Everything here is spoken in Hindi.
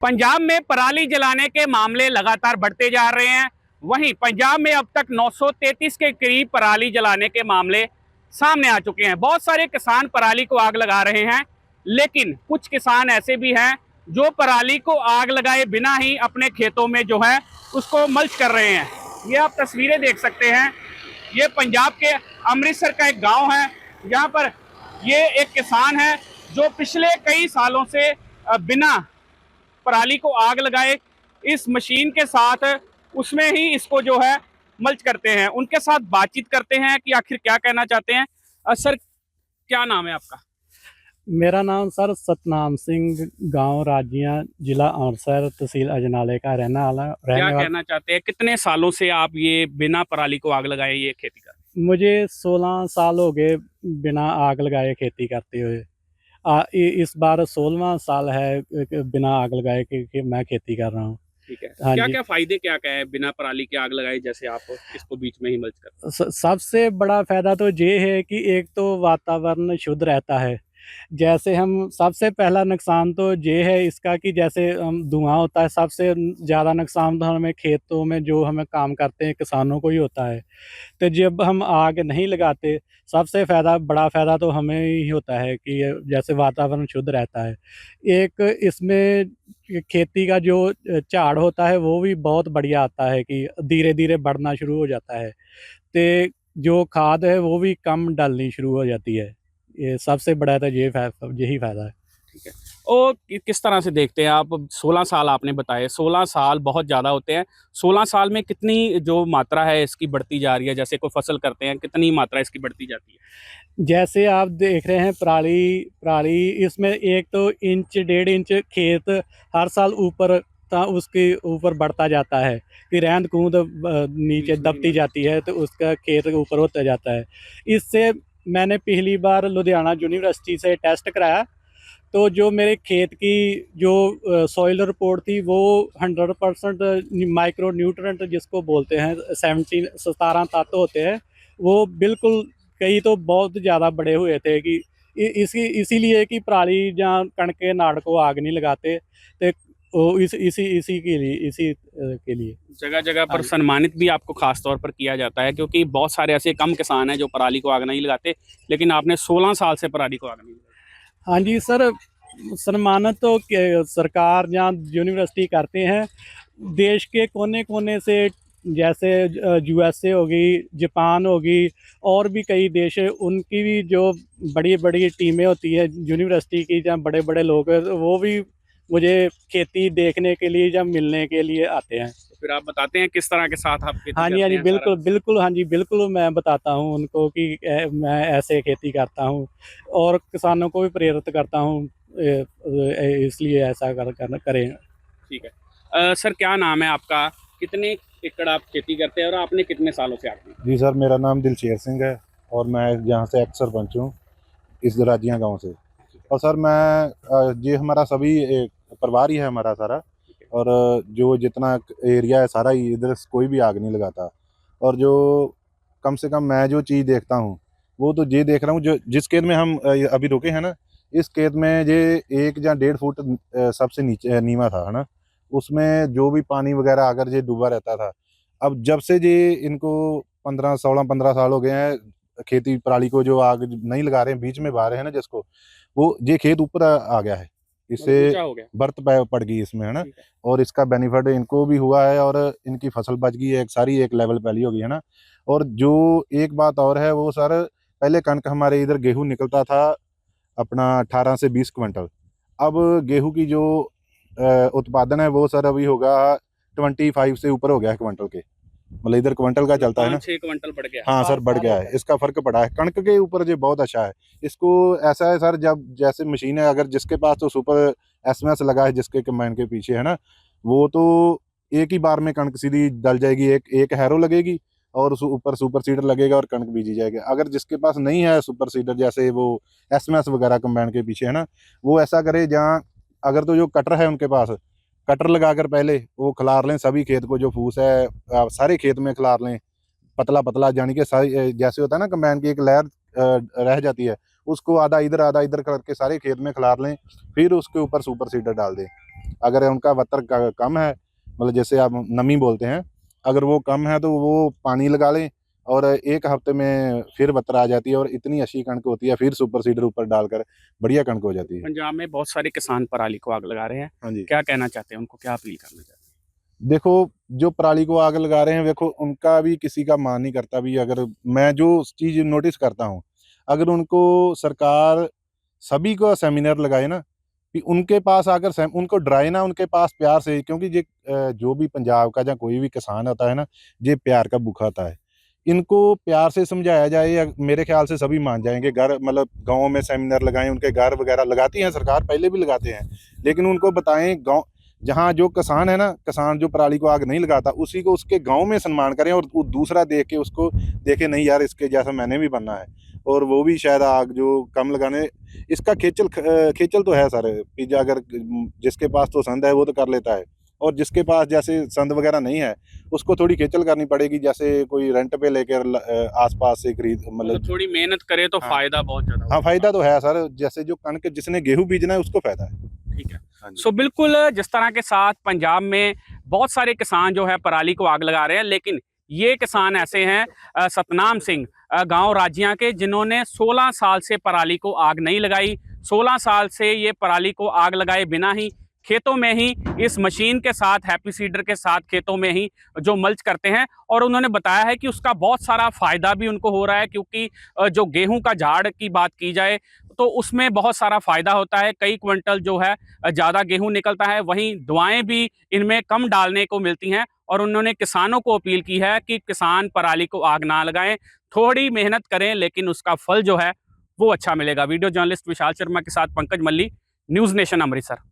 पंजाब में पराली जलाने के मामले लगातार बढ़ते जा रहे हैं। वहीं पंजाब में अब तक 933 के करीब पराली जलाने के मामले सामने आ चुके हैं। बहुत सारे किसान पराली को आग लगा रहे हैं, लेकिन कुछ किसान ऐसे भी हैं जो पराली को आग लगाए बिना ही अपने खेतों में जो है उसको मल्च कर रहे हैं। ये आप तस्वीरें देख सकते हैं। ये पंजाब के अमृतसर का एक गांव है, जहां पर ये एक किसान है जो पिछले कई सालों से बिना पराली को आग लगाए इस मशीन के साथ उसमें ही इसको जो है मल्च करते हैं। उनके साथ बातचीत करते हैं कि आखिर क्या कहना चाहते हैं। सर, क्या नाम है आपका? मेरा नाम सर सतनाम सिंह, गांव राजियां, जिला अमृतसर, तहसील अजनाले का रहने क्या वाला। कहना चाहते हैं, कितने सालों से आप ये बिना पराली को आग लगाए ये खेती कर? मुझे 16 साल हो गए बिना आग लगाए खेती करते हुए। इस बार 16वां साल है बिना आग लगाए कि मैं खेती कर रहा हूँ। ठीक है, हाँ क्या जी। क्या फायदे क्या क्या है बिना पराली के आग लगाए, जैसे आप इसको बीच में ही मल्च कर? सबसे बड़ा फायदा तो ये है कि एक तो वातावरण शुद्ध रहता है। जैसे हम सबसे पहला नुकसान तो ये है इसका कि जैसे हम धुआं होता है, सबसे ज़्यादा नुकसान तो हमें खेतों में जो हमें काम करते हैं किसानों को ही होता है। तो जब हम आग नहीं लगाते, सबसे बड़ा फ़ायदा तो हमें ही होता है कि जैसे वातावरण शुद्ध रहता है। एक इसमें खेती का जो झाड़ होता है वो भी बहुत बढ़िया आता है कि धीरे धीरे बढ़ना शुरू हो जाता है। तो जो खाद है वो भी कम डालनी शुरू हो जाती है। ये सबसे बड़ा तो यही फ़ायदा है। ठीक है। और किस तरह से देखते हैं आप? 16 साल आपने बताए, 16 साल बहुत ज़्यादा होते हैं। 16 साल में कितनी जो मात्रा है इसकी बढ़ती जा रही है? जैसे कोई फसल करते हैं, कितनी मात्रा इसकी बढ़ती जाती है? जैसे आप देख रहे हैं पराली पराली इसमें एक तो इंच 1.5 इंच खेत हर साल ऊपर उसके ऊपर बढ़ता जाता है कि रेंद कूद नीचे दबती जाती है, तो उसका खेत ऊपर होता जाता है। इससे मैंने पिछली बार लुधियाना यूनिवर्सिटी से टेस्ट कराया, तो जो मेरे खेत की जो सॉइल रिपोर्ट थी वो 100% माइक्रो न्यूट्रेंट जिसको बोलते हैं 17 तत्व होते हैं, वो बिल्कुल कई तो बहुत ज़्यादा बड़े हुए थे कि इसीलिए कि पराली जहाँ कणक के नाड़ को आग नहीं लगाते, तो वो इसी के लिए जगह जगह पर सम्मानित भी आपको खास तौर पर किया जाता है, क्योंकि बहुत सारे ऐसे कम किसान हैं जो पराली को आग नहीं लगाते, लेकिन आपने 16 साल से पराली को आग नहीं लगाई। हाँ जी सर, सम्मानित तो सरकार या यूनिवर्सिटी करते हैं देश के कोने कोने से। जैसे यूएसए होगी, जापान होगी, और भी कई देश है, उनकी भी जो बड़ी बड़ी टीमें होती है यूनिवर्सिटी की, जहाँ बड़े बड़े लोग हैं, वो भी मुझे खेती देखने के लिए या मिलने के लिए आते हैं। तो फिर आप बताते हैं किस तरह के साथ आप खेती हाँ जी, हाँ करते जी, हैं सारा? बिल्कुल बिल्कुल, हाँ जी बिल्कुल, मैं बताता हूँ उनको कि मैं ऐसे खेती करता हूँ और किसानों को भी प्रेरित करता हूँ, इसलिए ऐसा करें। ठीक है। सर, क्या नाम है आपका? कितने एकड़ आप खेती करते हैं और आपने कितने सालों से आती है? जी सर, मेरा नाम दिलशेर सिंह है और मैं यहाँ से एक्स सरपंच हूँ, इस राजियाँ गांव से। और सर ये हमारा सभी एक परिवार ही है हमारा सारा। और जो जितना एरिया है सारा ही, इधर कोई भी आग नहीं लगाता। और जो कम से कम मैं जो चीज़ देखता हूँ वो तो ये देख रहा हूँ, जो जिस खेत में हम अभी रुके हैं ना, इस खेत में ये 1 या 1.5 फुट सबसे नीचे नीवा था, है ना। उसमें जो भी पानी वगैरह अगर ये डूबा रहता था। अब जब से ये इनको 15 16 15 साल हो गए हैं खेती पराली को जो आग नहीं लगा रहे हैं, बीच में बहा रहे हैं ना जिसको, वो ये खेत ऊपर आ गया है। इससे मतलब ऊंचा हो गया। बर्फ पड़ गई इसमें, है ना। ठीक है। और इसका बेनिफिट इनको भी हुआ है और इनकी फसल बच गई है, एक सारी एक लेवल पहली हो गई, है ना। और जो एक बात और है वो सर, पहले कणक हमारे इधर गेहूं निकलता था अपना 18 से 20 क्विंटल। अब गेहूं की जो उत्पादन है वो सर अभी होगा 25 से ऊपर हो गया है क्विंटल के। मतलब इधर क्विंटल का मतलब चलता है ना। 5-6 क्विंटल बढ़ गया। हाँ सर, बढ़ गया है, इसका फर्क पड़ा है कणक के ऊपर। जो बहुत अच्छा है इसको, ऐसा है सर, जब जैसे मशीन है, अगर जिसके पास तो सुपर एसएमएस लगा है जिसके कम्बाइन के पीछे, है ना, वो तो एक ही बार में कणक सीधी डल जाएगी, एक एक हैरो लगेगी और उस ऊपर सुपर सीडर लगेगा और कणक बीजी जाएगी। अगर जिसके पास नहीं है सुपर सीडर, जैसे वो एसएमएस वगैरह कम्बाइन के पीछे, है ना, वो ऐसा करे, जहाँ अगर तो जो कटर है उनके पास, कटर लगाकर पहले वो खिलार लें सभी खेत को, जो फूस है सारे खेत में खिलार लें, पतला पतला, यानी कि सारी जैसे होता है ना कम्बाइन की एक लेयर रह जाती है, उसको आधा इधर करके सारे खेत में खिलार लें, फिर उसके ऊपर सुपर सीडर डाल दें। अगर उनका वत्र कम है, मतलब जैसे आप नमी बोलते हैं, अगर वो कम है तो वो पानी लगा लें और 1 हफ्ते में फिर वत्र आ जाती है और इतनी अच्छी कणक होती है, फिर सुपर सीडर ऊपर डालकर बढ़िया कणक हो जाती है। पंजाब में बहुत सारे किसान पराली को आग लगा रहे हैं, हाँ जी। क्या कहना चाहते हैं, उनको क्या अपील करना चाहते हैं? देखो, जो पराली को आग लगा रहे हैं, देखो उनका भी किसी का मान नहीं करता भी। अगर मैं जो चीज़ नोटिस करता हूँ, अगर उनको सरकार सभी को सेमिनार लगाए ना, कि उनके पास आकर उनको डराए ना, उनके पास प्यार से, क्योंकि जो भी पंजाब का या कोई भी किसान होता है ना, ये प्यार का भूखा होता है। इनको प्यार से समझाया जाए, या मेरे ख्याल से सभी मान जाएँगे। घर मतलब गाँव में सेमिनार लगाएँ, उनके घर वगैरह लगाती है सरकार, पहले भी लगाते हैं। लेकिन उनको बताएँ, गाँव जहाँ जो किसान है ना, किसान जो पराली को आग नहीं लगाता, उसी को उसके गाँव में सम्मान करें और वो दूसरा देख के उसको देखे, नहीं यार इसके जैसा मैंने भी बनना है, और वो भी शायद आग जो कम लगाने। इसका खेचल तो है सर, कि अगर जिसके पास तो संद है वो तो कर लेता है, और जिसके पास जैसे संद वगैरह नहीं है उसको थोड़ी खेचल करनी पड़ेगी। जैसे कोई रेंट पे लेकर आस-पास से खरीद, मतलब थोड़ी मेहनत करे तो हाँ। फायदा बहुत ज्यादा हाँ, होगा। फ़ायदा तो है सर। जैसे जो कणक जिसने गेहूँ बीजना है उसको फ़ायदा है। ठीक है। हाँ जी। सो बिल्कुल जिस तरह के साथ पंजाब में बहुत सारे किसान जो है पराली को आग लगा रहे हैं, लेकिन ये किसान ऐसे हैं सतनाम सिंह गांव राजियां के, जिन्होंने 16 साल से पराली को आग नहीं लगाई। 16 साल से ये पराली को आग लगाए बिना ही खेतों में ही इस मशीन के साथ, हैप्पी सीडर के साथ खेतों में ही जो मल्च करते हैं। और उन्होंने बताया है कि उसका बहुत सारा फायदा भी उनको हो रहा है, क्योंकि जो गेहूं का झाड़ की बात की जाए तो उसमें बहुत सारा फायदा होता है। कई क्विंटल जो है ज़्यादा गेहूं निकलता है, वहीं दवाएं भी इनमें कम डालने को मिलती हैं। और उन्होंने किसानों को अपील की है कि किसान पराली को आग ना लगाएं, थोड़ी मेहनत करें, लेकिन उसका फल जो है वो अच्छा मिलेगा। वीडियो जर्नलिस्ट विशाल शर्मा के साथ पंकज मल्ली, न्यूज़ नेशन अमृतसर।